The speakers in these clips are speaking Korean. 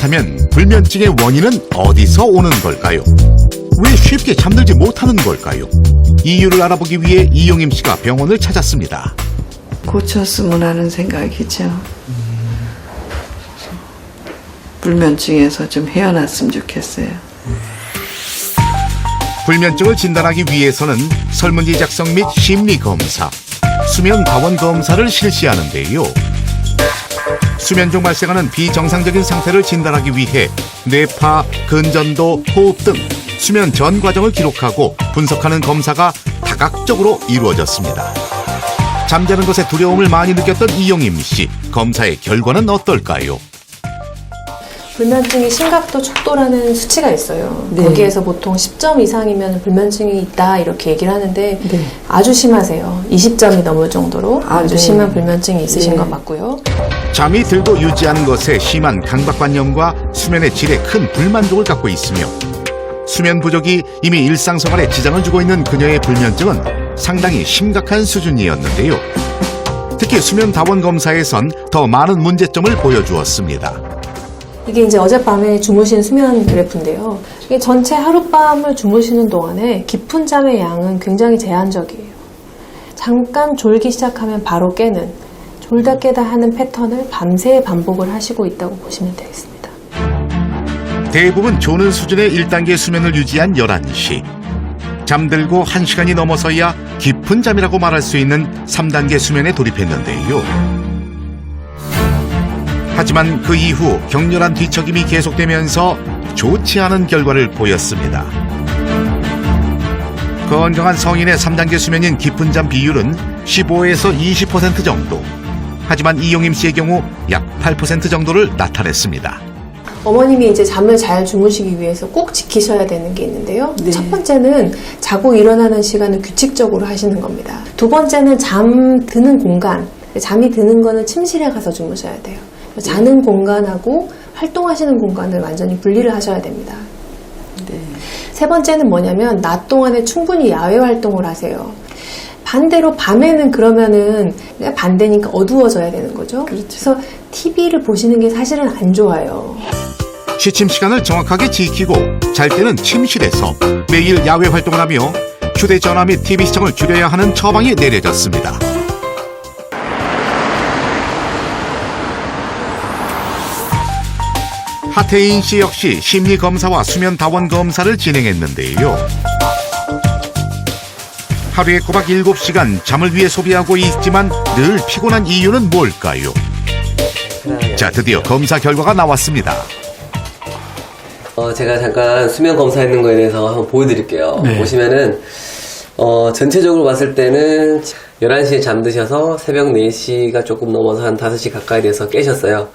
그렇다면 불면증의 원인은 어디서 오는 걸까요? 왜 쉽게 잠들지 못하는 걸까요? 이유를 알아보기 위해 이용임 씨가 병원을 찾았습니다. 고쳤으면 하는 생각이죠. 불면증에서 좀 헤어났으면 좋겠어요. 불면증을 진단하기 위해서는 설문지 작성 및 심리 검사, 수면 다원 검사를 실시하는데요. 수면 중 발생하는 비정상적인 상태를 진단하기 위해 뇌파, 근전도, 호흡 등 수면 전 과정을 기록하고 분석하는 검사가 다각적으로 이루어졌습니다. 잠자는 것에 두려움을 많이 느꼈던 이용임 씨, 검사의 결과는 어떨까요? 불면증의 심각도 척도라는 수치가 있어요. 네. 거기에서 보통 10점 이상이면 불면증이 있다 이렇게 얘기를 하는데 네. 아주 심하세요. 20점이 넘을 정도로 아주 네. 심한 불면증이 있으신 네. 것 같고요. 잠이 들고 유지하는 것에 심한 강박관념과 수면의 질에 큰 불만족을 갖고 있으며 수면 부족이 이미 일상생활에 지장을 주고 있는 그녀의 불면증은 상당히 심각한 수준이었는데요. 특히 수면 다원 검사에선 더 많은 문제점을 보여주었습니다. 이게 이제 어젯밤에 주무신 수면 그래프인데요. 이게 전체 하룻밤을 주무시는 동안에 깊은 잠의 양은 굉장히 제한적이에요. 잠깐 졸기 시작하면 바로 깨는, 졸다 깨다 하는 패턴을 밤새 반복을 하시고 있다고 보시면 되겠습니다. 대부분 조는 수준의 1단계 수면을 유지한 11시. 잠들고 1시간이 넘어서야 깊은 잠이라고 말할 수 있는 3단계 수면에 돌입했는데요. 하지만 그 이후 격렬한 뒤척임이 계속되면서 좋지 않은 결과를 보였습니다. 건강한 성인의 3단계 수면인 깊은 잠 비율은 15에서 20% 정도. 하지만 이용임 씨의 경우 약 8% 정도를 나타냈습니다. 어머님이 이제 잠을 잘 주무시기 위해서 꼭 지키셔야 되는 게 있는데요. 네. 첫 번째는 자고 일어나는 시간을 규칙적으로 하시는 겁니다. 두 번째는 잠 드는 공간, 잠이 드는 거는 침실에 가서 주무셔야 돼요. 자는 공간하고 활동하시는 공간을 완전히 분리를 하셔야 됩니다. 네. 세 번째는 뭐냐면 낮 동안에 충분히 야외 활동을 하세요. 반대로 밤에는 그러면은 반대니까 어두워져야 되는 거죠. 그래서 TV를 보시는 게 사실은 안 좋아요. 취침 시간을 정확하게 지키고 잘 때는 침실에서 매일 야외 활동을 하며 휴대전화 및 TV 시청을 줄여야 하는 처방이 내려졌습니다. 하태인 씨 역시 심리검사와 수면다원 검사를 진행했는데요. 하루에 꼬박 7시간 잠을 위해 소비하고 있지만 늘 피곤한 이유는 뭘까요? 자, 드디어 검사 결과가 나왔습니다. 제가 잠깐 수면 검사했는 거에 대해서 한번 보여드릴게요. 네. 보시면은 전체적으로 봤을 때는 11시에 잠드셔서 새벽 4시가 조금 넘어서 한 5시 가까이 돼서 깨셨어요.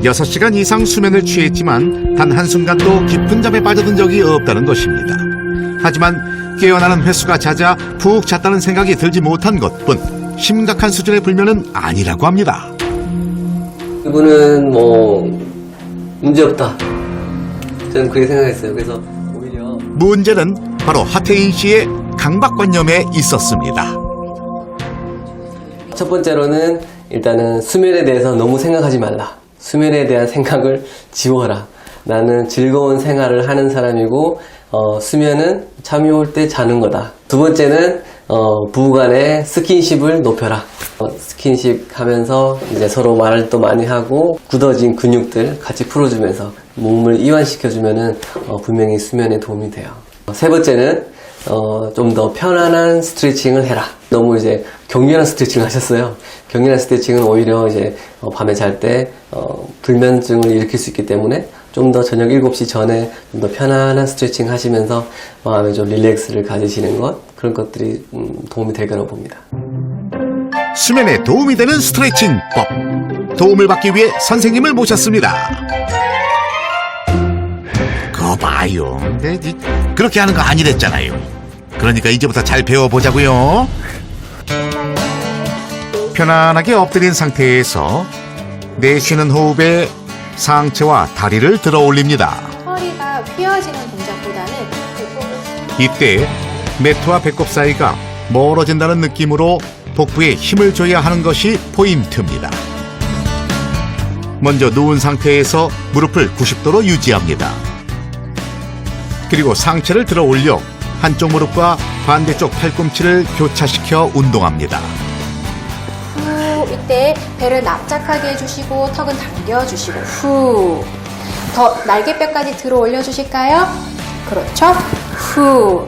6시간 이상 수면을 취했지만 단 한순간도 깊은 잠에 빠져든 적이 없다는 것입니다. 하지만 깨어나는 횟수가 잦아 푹 잤다는 생각이 들지 못한 것뿐 심각한 수준의 불면은 아니라고 합니다. 이분은 문제없다. 저는 그렇게 생각했어요. 그래서 오히려 문제는 바로 하태인 씨의 강박관념에 있었습니다. 첫 번째로는 일단은 수면에 대해서 너무 생각하지 말라. 수면에 대한 생각을 지워라. 나는 즐거운 생활을 하는 사람이고 수면은 잠이 올 때 자는 거다. 두 번째는 부부간의 스킨십을 높여라. 스킨십 하면서 이제 서로 말을 또 많이 하고 굳어진 근육들 같이 풀어주면서 몸을 이완시켜주면은 분명히 수면에 도움이 돼요. 세 번째는 좀 더 편안한 스트레칭을 해라. 너무 이제 격렬한 스트레칭을 하셨어요. 격렬한 스트레칭은 오히려 이제 밤에 잘 때 불면증을 일으킬 수 있기 때문에 좀 더 저녁 7시 전에 좀 더 편안한 스트레칭 하시면서 마음에 좀 릴렉스를 가지시는 것, 그런 것들이 도움이 될 거라고 봅니다. 수면에 도움이 되는 스트레칭법. 도움을 받기 위해 선생님을 모셨습니다. 그거 봐요. 근데 그렇게 하는 거 아니랬잖아요. 그러니까 이제부터 잘 배워보자고요. 편안하게 엎드린 상태에서 내쉬는 호흡에 상체와 다리를 들어 올립니다. 허리가 휘어지는 동작보다는 이때 매트와 배꼽 사이가 멀어진다는 느낌으로 복부에 힘을 줘야 하는 것이 포인트입니다. 먼저 누운 상태에서 무릎을 90도로 유지합니다. 그리고 상체를 들어 올려 한쪽 무릎과 반대쪽 팔꿈치를 교차시켜 운동합니다. 후, 이때 배를 납작하게 해주시고 턱은 당겨주시고 후. 더 날개뼈까지 들어 올려주실까요? 그렇죠. 후.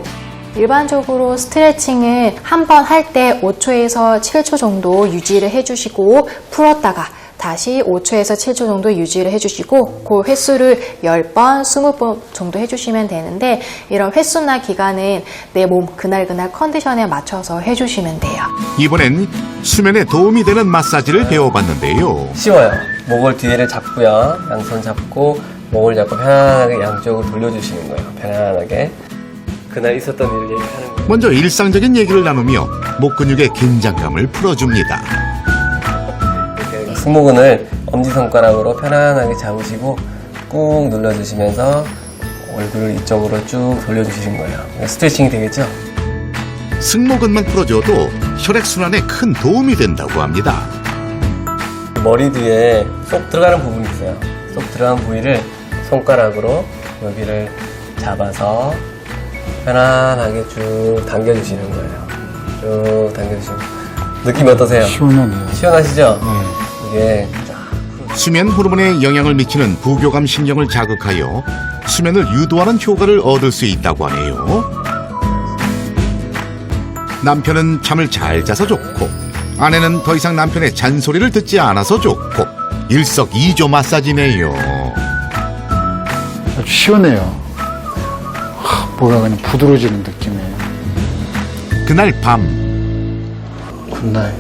일반적으로 스트레칭을 한 번 할 때 5초에서 7초 정도 유지를 해주시고 풀었다가 다시 5초에서 7초 정도 유지를 해주시고 그 횟수를 10번, 20번 정도 해주시면 되는데 이런 횟수나 기간은 내 몸 그날 컨디션에 맞춰서 해주시면 돼요. 이번엔 수면에 도움이 되는 마사지를 배워봤는데요. 쉬워요. 목을 뒤에를 잡고요. 양손 잡고 목을 잡고 편안하게 양쪽으로 돌려주시는 거예요. 편안하게. 그날 있었던 일을 얘기하는 거예요. 먼저 일상적인 얘기를 나누며 목 근육의 긴장감을 풀어줍니다. 이렇게 승모근을 엄지손가락으로 편안하게 잡으시고 꾹 눌러주시면서 얼굴을 이쪽으로 쭉 돌려주시는 거예요. 스트레칭이 되겠죠? 승모근만 풀어줘도 혈액순환에 큰 도움이 된다고 합니다. 머리 뒤에 쏙 들어가는 부분이 있어요. 쏙 들어간 부위를 손가락으로 여기를 잡아서 편안하게 쭉 당겨주시는 거예요. 쭉 당겨주시면 느낌 어떠세요? 시원하네요. 시원하시죠? 이게 수면 호르몬에 영향을 미치는 부교감 신경을 자극하여 수면을 유도하는 효과를 얻을 수 있다고 하네요. 남편은 잠을 잘 자서 좋고 아내는 더 이상 남편의 잔소리를 듣지 않아서 좋고 일석이조 마사지네요. 아주 시원해요. 뭐가 그냥 부드러워지는 느낌이에요. 그날 밤 굿나잇.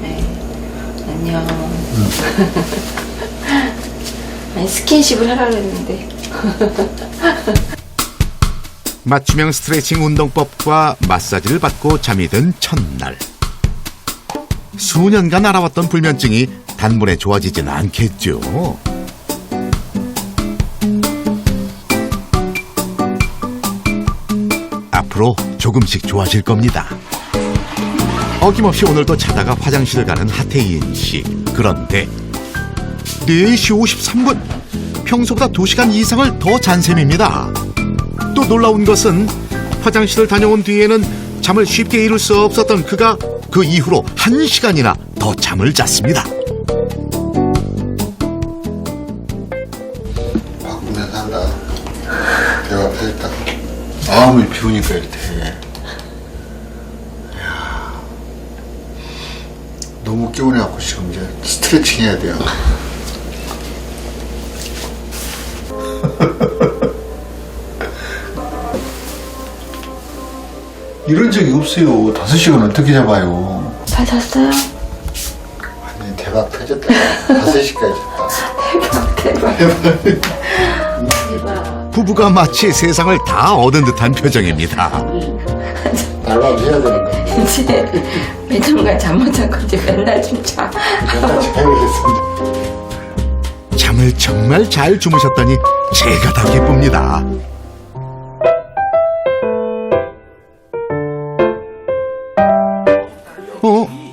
안녕. 아니, 스킨십을 하라고 했는데. 맞춤형 스트레칭 운동법과 마사지를 받고 잠이 든 첫날. 수년간 알아왔던 불면증이 단번에 좋아지진 않겠죠. 앞으로 조금씩 좋아질 겁니다. 어김없이 오늘도 자다가 화장실을 가는 하태인 씨. 그런데 4시 53분. 평소보다 2시간 이상을 더 잔 셈입니다. 또 놀라운 것은 화장실을 다녀온 뒤에는 잠을 쉽게 이룰 수 없었던 그가 그 이후로 1시간이나 더 잠을 잤습니다. 바꾸면 산다. 대화 펴있다. 마음이 비우니까 이렇게. 이야. 너무 개운해갖고 지금 이제 스트레칭 해야 돼요. 이런 적이 없어요. 5시간 어떻게 잡아요? 잘 잤어요? 완전히 대박 터졌다. 5시까지 잤다. 대박. 부부가 마치 세상을 다 얻은 듯한 표정입니다. 날라도 해야 되는 거. 이제 매정갈 잠 못 자고 이제 맨날 좀 자. 맨날 자야겠습니다. 잠을 정말 잘 주무셨다니 제가 다 기쁩니다.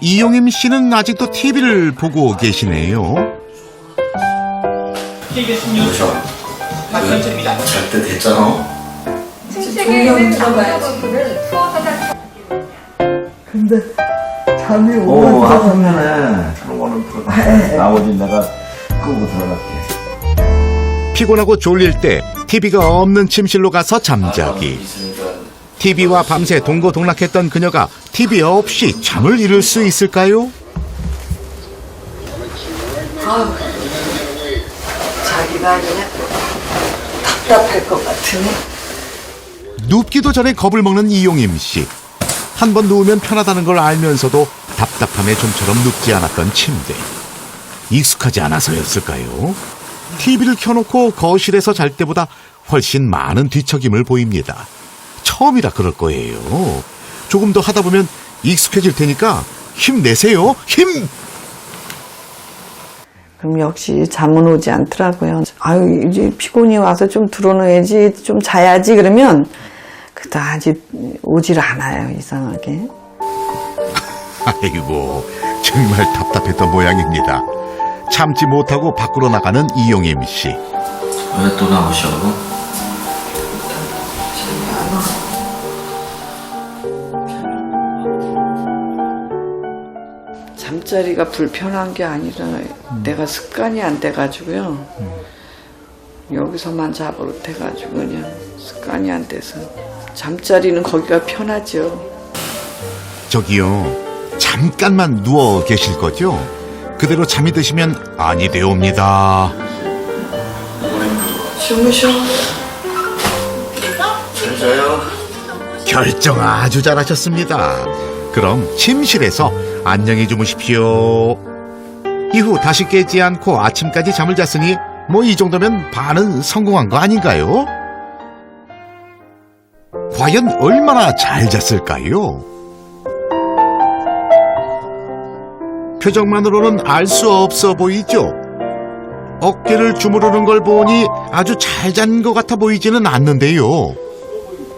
이용임 씨는 아직도 TV를 보고 계시네요. 잘때 됐잖아. 잠이 하면은 들어오는 들어가. 나머지 내가 끄고 들어갈게. 피곤하고 졸릴 때 TV가 없는 침실로 가서 잠자기. TV와 밤새 동고동락했던 그녀가 TV 없이 잠을 이룰 수 있을까요? 자기가 그냥 답답할 것 같으네. 눕기도 전에 겁을 먹는 이용임 씨. 한 번 누우면 편하다는 걸 알면서도 답답함에 좀처럼 눕지 않았던 침대. 익숙하지 않아서였을까요? TV를 켜놓고 거실에서 잘 때보다 훨씬 많은 뒤척임을 보입니다. 처음이라 그럴 거예요. 조금 더 하다 보면 익숙해질 테니까 힘내세요. 힘! 그럼 역시 잠은 오지 않더라고요. 아유, 이제 피곤이 와서 좀 드러내야지, 좀 자야지 그러면 그다지 오질 않아요, 이상하게. 아이고, 정말 답답했던 모양입니다. 참지 못하고 밖으로 나가는 이용임 씨. 왜 또 나오셔? 잠자리가 불편한 게 아니라 내가 습관이 안 돼가지고요. 여기서만 자버릇해가지고 그냥 습관이 안 돼서 잠자리는 거기가 편하죠. 저기요, 잠깐만 누워 계실 거죠? 그대로 잠이 드시면 아니 되옵니다. 주무셔. 결정 아주 잘하셨습니다. 그럼 침실에서 안녕히 주무십시오. 이후 다시 깨지 않고 아침까지 잠을 잤으니 뭐 이 정도면 반은 성공한 거 아닌가요? 과연 얼마나 잘 잤을까요? 표정만으로는 알 수 없어 보이죠? 어깨를 주무르는 걸 보니 아주 잘 잔 것 같아 보이지는 않는데요.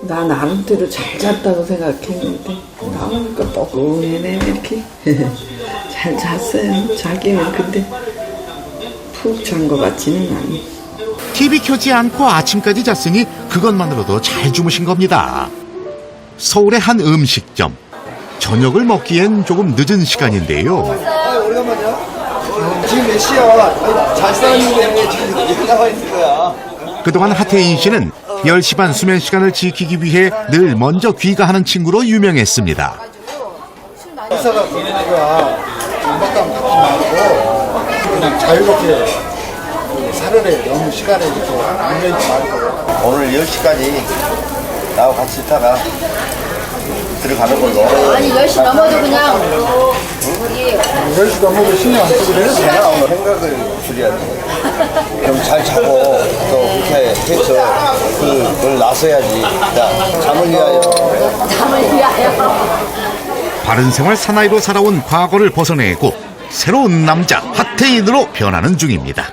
나 나름대로 잘 잤다고 생각했는데 나오니까 뻐근해네 이렇게. 잘 잤어요. 자기는 근데 푹 잔 것 같지는 않아. TV 켜지 않고 아침까지 잤으니 그것만으로도 잘 주무신 겁니다. 서울의 한 음식점. 저녁을 먹기엔 조금 늦은 시간인데요. 오래간만이야? 지금 몇 시야? 잘 싸웠는데 지금 이렇게 나와 있는 거야. 그동안 하태인 씨는 10시 반 수면 시간을 지키기 위해 늘 먼저 귀가하는 친구로 유명했습니다. 회사가 그러니까 음악감 갖지 말고 그냥 자유롭게 사려래. 너무 시간에 이렇게 앙여있지 말고. 오늘 10시까지 나하고 같이 있다가 들어가는 걸로. 아니 10시 넘어도 그냥 10시 넘어도 신경 안 쓰고 그래? 내가 오늘 생각을 줄여야지. 좀 잘 자고 또 그렇게 해서 그걸 나서야지. 자, 잠을 위하여. 바른 생활 사나이로 살아온 과거를 벗어내고 새로운 남자 하태인으로 변하는 중입니다.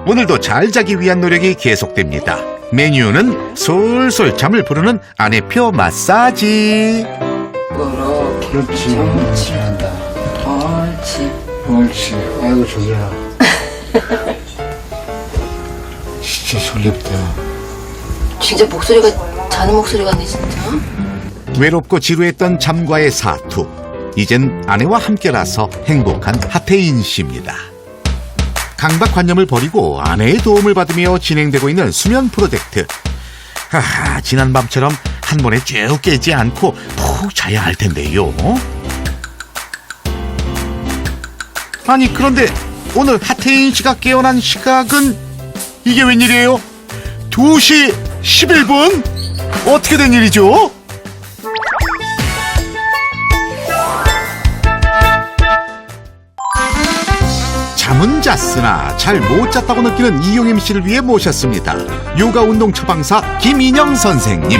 오늘도 잘 자기 위한 노력이 계속됩니다. 메뉴는 솔솔 잠을 부르는 아내표 마사지. 그렇지. 잘한다. 옳지. 옳지. 아이고 조절아. 진짜 설렙다. 진짜 목소리가 자는 목소리 같네 진짜. 외롭고 지루했던 잠과의 사투. 이젠 아내와 함께라서 행복한 하태인 씨입니다. 강박관념을 버리고 아내의 도움을 받으며 진행되고 있는 수면 프로젝트. 지난 밤처럼 한 번에 쭉 깨지 않고 푹 자야 할 텐데요. 아니 그런데 오늘 하태인 씨가 깨어난 시각은 이게 웬일이에요? 2시 11분? 어떻게 된 일이죠? 잠은 잤으나 잘 못 잤다고 느끼는 이용임 씨를 위해 모셨습니다. 요가 운동 처방사 김인영 선생님.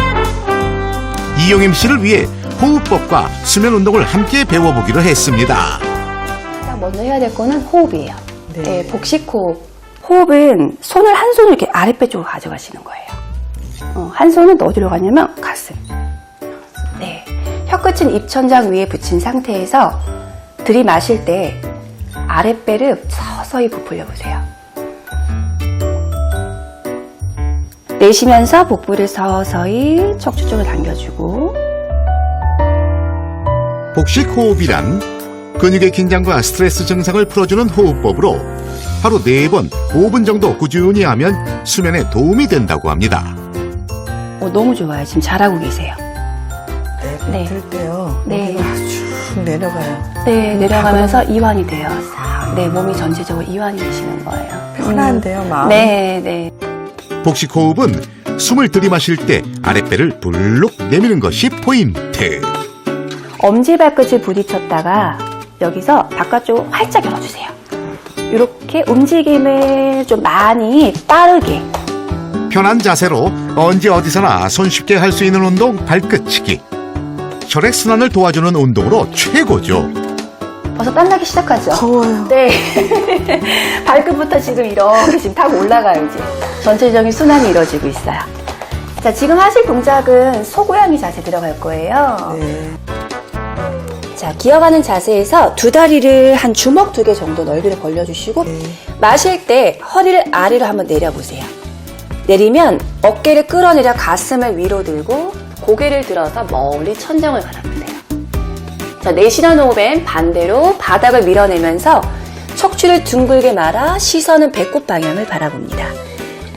이용임 씨를 위해 호흡법과 수면 운동을 함께 배워보기로 했습니다. 먼저 해야 될 거는 호흡이에요. 네. 네, 복식 호흡. 호흡은 손을 한 손을 이렇게 아랫배 쪽으로 가져가시는 거예요. 한 손은 어디로 가냐면 가슴. 네, 혀끝은 입천장 위에 붙인 상태에서 들이마실 때 아랫배를 서서히 부풀려 보세요. 내쉬면서 복부를 서서히 척추 쪽으로 당겨주고. 복식 호흡이란 근육의 긴장과 스트레스 증상을 풀어주는 호흡법으로 하루 4번 5분 정도 꾸준히 하면 수면에 도움이 된다고 합니다. 너무 좋아요. 지금 잘하고 계세요. 네. 들 때요. 네. 여기가 쭉 내려가요. 네, 내려가면서 이완이 돼요. 싹. 네, 몸이 전체적으로 이완이 되시는 거예요. 편한데요, 마음. 네, 네. 복식 호흡은 숨을 들이마실 때 아랫배를 불룩 내미는 것이 포인트. 엄지발끝을 부딪혔다가 여기서 바깥쪽으로 활짝 열어주세요. 이렇게 움직임을 좀 많이 빠르게. 편한 자세로 언제 어디서나 손쉽게 할 수 있는 운동 발끝치기. 혈액순환을 도와주는 운동으로 최고죠. 벌써 땀나기 시작하죠? 더워요. 네. 발끝부터 지금 이렇게 지금 타고 올라가요, 이제. 전체적인 순환이 이루어지고 있어요. 자, 지금 하실 동작은 소고양이 자세 들어갈 거예요. 네. 자, 기어가는 자세에서 두 다리를 한 주먹 2개 정도 넓이로 벌려주시고 마실 때 허리를 아래로 한번 내려보세요. 내리면 어깨를 끌어내려 가슴을 위로 들고 고개를 들어서 멀리 천장을 바라보세요. 자, 내쉬는 호흡엔 반대로 바닥을 밀어내면서 척추를 둥글게 말아 시선은 배꼽 방향을 바라봅니다.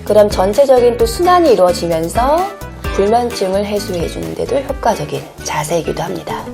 그럼 전체적인 또 순환이 이루어지면서 불면증을 해소해 주는 데도 효과적인 자세이기도 합니다.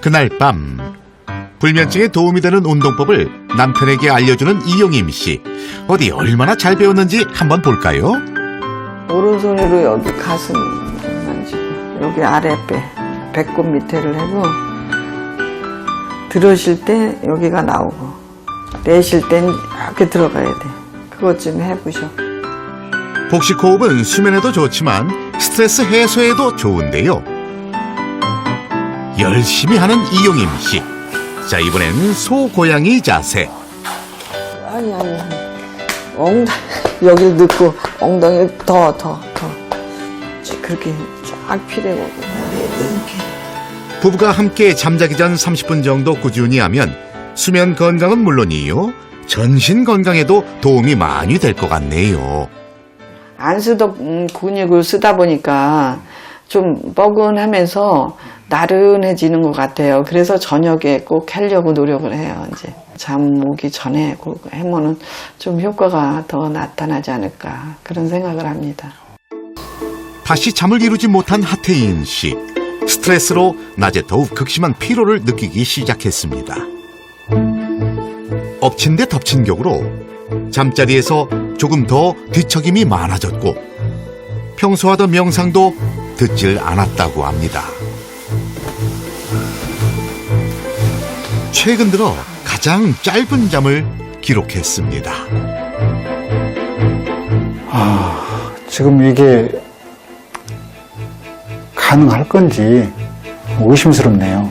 그날 밤 불면증에 도움이 되는 운동법을 남편에게 알려주는 이용임 씨. 어디 얼마나 잘 배웠는지 한번 볼까요? 오른손으로 여기 가슴 만지고 여기 아랫배 배꼽 밑에를 하고 들으실 때 여기가 나오고 내쉴 땐 이렇게 들어가야 돼. 그것 좀 해보셔. 복식 호흡은 수면에도 좋지만 스트레스 해소에도 좋은데요. 열심히 하는 이용임 씨. 자, 이번엔 소고양이 자세. 아니 엉덩이 여기를 넣고 엉덩이 더 그렇게 쫙 피대고 부부가 함께 잠자기 전 30분 정도 꾸준히 하면 수면 건강은 물론이요, 전신 건강에도 도움이 많이 될 것 같네요. 안 쓰던 근육을 쓰다 보니까 좀 뻐근하면서 나른해지는 것 같아요. 그래서 저녁에 꼭 하려고 노력을 해요. 이제 잠 오기 전에 꼭 하면은 좀 효과가 더 나타나지 않을까 그런 생각을 합니다. 다시 잠을 이루지 못한 하태인 씨. 스트레스로 낮에 더욱 극심한 피로를 느끼기 시작했습니다. 엎친 데 덮친 격으로 잠자리에서 조금 더 뒤척임이 많아졌고 평소 하던 명상도 듣질 않았다고 합니다. 최근 들어 가장 짧은 잠을 기록했습니다. 지금 이게 가능할 건지 의심스럽네요.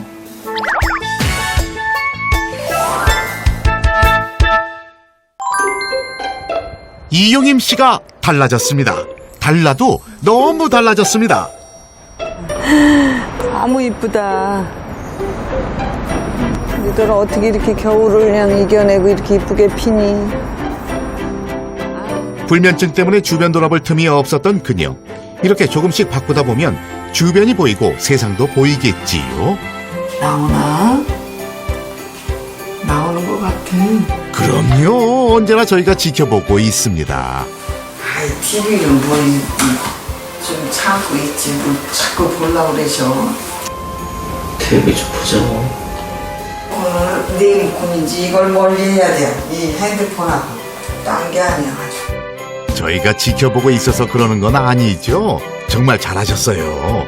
이용임 씨가 달라졌습니다. 달라도 너무 달라졌습니다. 너무 이쁘다. 너희들 어떻게 이렇게 겨울을 그냥 이겨내고 이렇게 이쁘게 피니? 불면증 때문에 주변 돌아볼 틈이 없었던 그녀. 이렇게 조금씩 바꾸다 보면 주변이 보이고 세상도 보이겠지요. 나오나? 나오는 것 같아. 그럼요. 언제나 저희가 지켜보고 있습니다. 아이, TV를 좀 참고 있지. 뭐 자꾸 보려고 그러셔. 텔레비 좀 보자고. 오늘 내일 고민지 이걸 멀리 해야 돼. 이 핸드폰하고. 딴 게 아니야. 저희가 지켜보고 있어서 그러는 건 아니죠. 정말 잘하셨어요.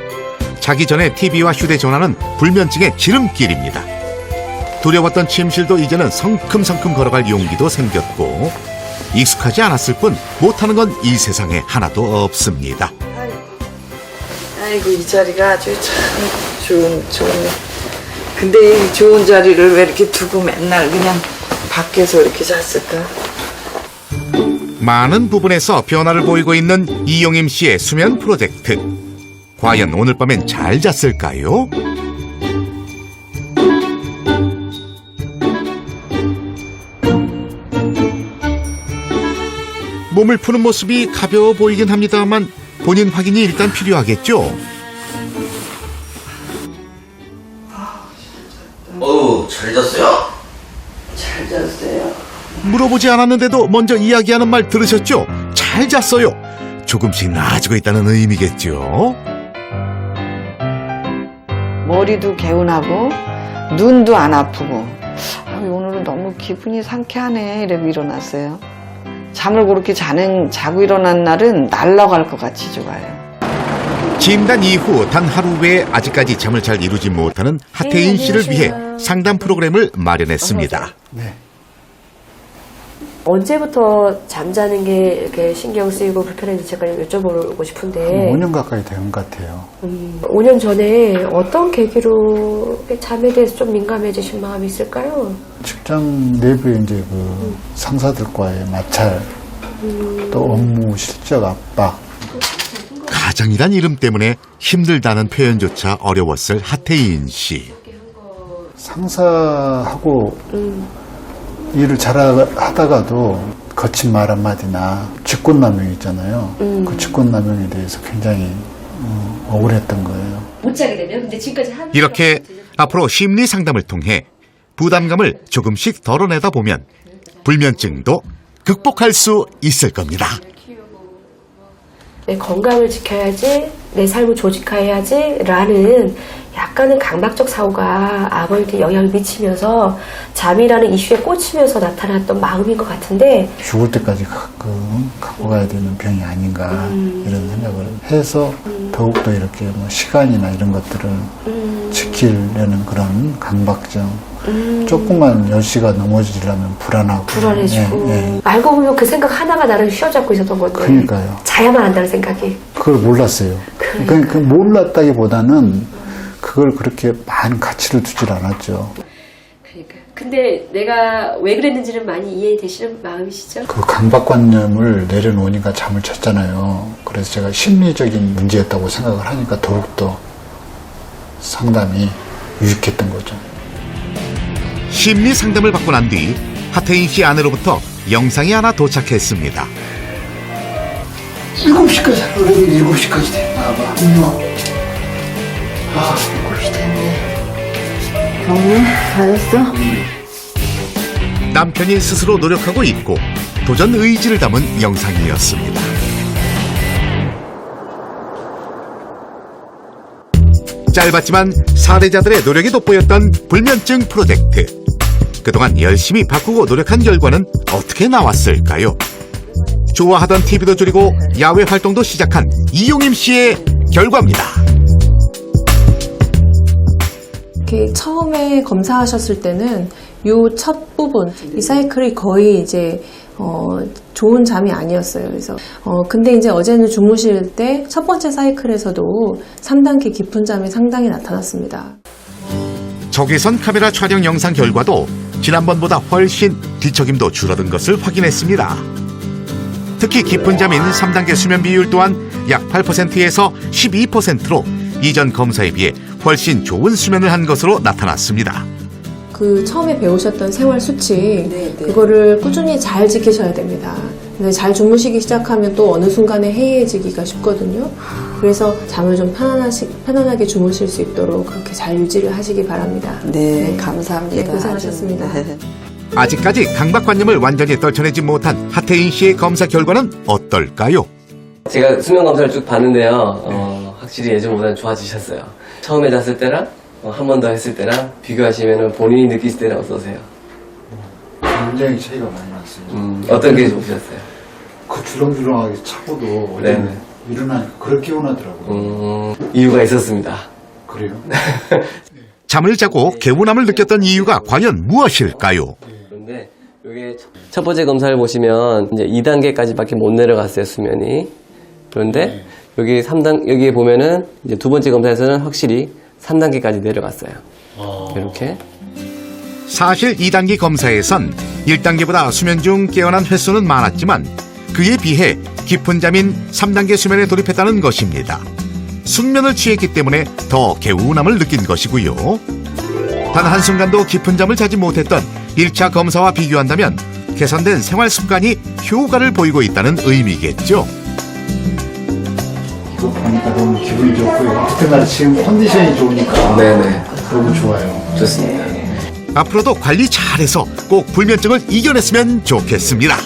자기 전에 TV와 휴대전화는 불면증의 지름길입니다. 두려웠던 침실도 이제는 성큼성큼 걸어갈 용기도 생겼고 익숙하지 않았을 뿐 못하는 건 이 세상에 하나도 없습니다. 아이고 이 자리가 아주 참 좋네. 근데 이 좋은 자리를 왜 이렇게 두고 맨날 그냥 밖에서 이렇게 잤을까? 많은 부분에서 변화를 보이고 있는 이용임 씨의 수면 프로젝트. 과연 오늘 밤엔 잘 잤을까요? 몸을 푸는 모습이 가벼워 보이긴 합니다만 본인 확인이 일단 필요하겠죠? 잘 잤어요? 잘 잤어요. 물어보지 않았는데도 먼저 이야기하는 말 들으셨죠? 잘 잤어요. 조금씩 나아지고 있다는 의미겠죠? 머리도 개운하고 눈도 안 아프고 오늘은 너무 기분이 상쾌하네 이러고 일어났어요. 잠을 그렇게 자고 일어난 날은 날아갈 것 같이 좋아요. 진단 이후 단 하루 외에 아직까지 잠을 잘 이루지 못하는 하태인 씨를 위해 상담 프로그램을 마련했습니다. 네. 언제부터 잠자는 게 이렇게 신경 쓰이고 불편한지 제가 여쭤보고 싶은데 5년 가까이 된 것 같아요. 5년 전에 어떤 계기로 잠에 대해서 좀 민감해지신 마음이 있을까요? 직장 내부에 이제 그 상사들과의 마찰, 또 업무 실적 압박, 가장이란 이름 때문에 힘들다는 표현조차 어려웠을 하태인 씨. 상사하고 일을 잘 하다가도 거친 말 한마디나 직권남용 있잖아요. 그 직권남용에 대해서 굉장히 억울했던 거예요. 못 자게 되면 근데 지금까지 한 이렇게 앞으로 심리 상담을 통해 부담감을 조금씩 덜어내다 보면 불면증도 극복할 수 있을 겁니다. 내 건강을 지켜야지, 내 삶을 조직화해야지 라는 약간은 강박적 사고가 아버지한테 영향을 미치면서 잠이라는 이슈에 꽂히면서 나타났던 마음인 것 같은데 죽을 때까지 갖고 가야 되는 병이 아닌가 이런 생각을 해서 더욱더 이렇게 뭐 시간이나 이런 것들을 지키려는 그런 강박증, 조금만 10시가 넘어지려면 불안해지고 예. 알고 보면 그 생각 하나가 나를 휘어잡고 있었던 건데 그러니까요. 자야만 한다는 생각이 그걸 몰랐어요. 그러니까 몰랐다기보다는 그걸 그렇게 많은 가치를 두질 않았죠. 그러니까 근데 내가 왜 그랬는지는 많이 이해되시는 마음이시죠? 그 강박관념을 내려놓으니까 잠을 잤잖아요. 그래서 제가 심리적인 문제였다고 생각을 하니까 더욱더 상담이 유익했던 거죠. 심리 상담을 받고 난 뒤 하태인 씨 아내로부터 영상이 하나 도착했습니다. 7시까지 하려고 7시까지 됐나 봐. 아, 7시 됐네. 알았어. 남편이 스스로 노력하고 있고 도전 의지를 담은 영상이었습니다. 짧았지만 사례자들의 노력이 돋보였던 불면증 프로젝트. 그동안 열심히 바꾸고 노력한 결과는 어떻게 나왔을까요? 좋아하던 TV도 줄이고 야외 활동도 시작한 이용임 씨의 결과입니다. 이렇게 처음에 검사하셨을 때는 요 첫 부분, 이 사이클이 거의 이제 좋은 잠이 아니었어요. 그래서 근데 이제 어제는 주무실 때 첫 번째 사이클에서도 3단계 깊은 잠이 상당히 나타났습니다. 적외선 카메라 촬영 영상 결과도 지난번보다 훨씬 뒤척임도 줄어든 것을 확인했습니다. 특히 깊은 잠인 3단계 수면 비율 또한 약 8%에서 12%로 이전 검사에 비해 훨씬 좋은 수면을 한 것으로 나타났습니다. 그 처음에 배우셨던 생활 수칙 그거를 꾸준히 잘 지키셔야 됩니다. 근데 잘 주무시기 시작하면 또 어느 순간에 해이해지기가 쉽거든요. 그래서 잠을 좀 편안하게 주무실 수 있도록 그렇게 잘 유지를 하시기 바랍니다. 네, 감사합니다. 네, 고생하셨습니다. 네. 아직까지 강박관념을 완전히 떨쳐내지 못한 하태인 씨의 검사 결과는 어떨까요? 제가 수면 검사를 쭉 봤는데요. 확실히 예전보다는 좋아지셨어요. 처음에 잤을 때랑 한 번 더 했을 때랑 비교하시면 본인이 느끼실 때는 어떠세요? 굉장히 차이가 많이 났어요. 어떤 게 좋으셨어요? 그 주렁주렁하게 차고도 네네. 일어나니까 그렇게 개운하더라고요. 이유가 있었습니다. 그래요? 잠을 자고 개운함을 느꼈던 이유가 과연 무엇일까요? 그런데 이게 첫 번째 검사를 보시면 이제 2단계까지밖에 못 내려갔어요, 수면이. 그런데 여기 3단 여기에 보면은 이제 두 번째 검사에서는 확실히 3단계까지 내려갔어요. 이렇게. 사실 2단계 검사에선 1단계보다 수면 중 깨어난 횟수는 많았지만 그에 비해 깊은 잠인 3단계 수면에 돌입했다는 것입니다. 숙면을 취했기 때문에 더 개운함을 느낀 것이고요. 단 한순간도 깊은 잠을 자지 못했던 1차 검사와 비교한다면 개선된 생활 습관이 효과를 보이고 있다는 의미겠죠. 이거 보니까 너무 기분이 좋고요. 그때까지 지금 컨디션이 좋으니까 네네. 너무 좋아요. 좋습니다. 앞으로도 관리 잘해서 꼭 불면증을 이겨냈으면 좋겠습니다.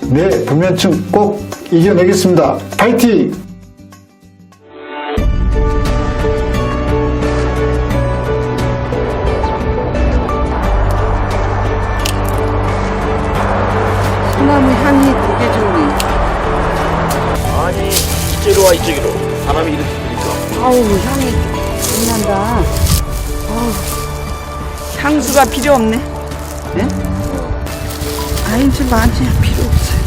네, 불면증 꼭 이겨내겠습니다. 파이팅! 소나무 향이 되게 좋네. 아니 이쪽으로 와 이쪽으로 사람이 이렇게 되니까 아우, 향이 빛난다. 아우, 향수가 필요 없네. 네? 아니, 좀 많지 필요 없어요.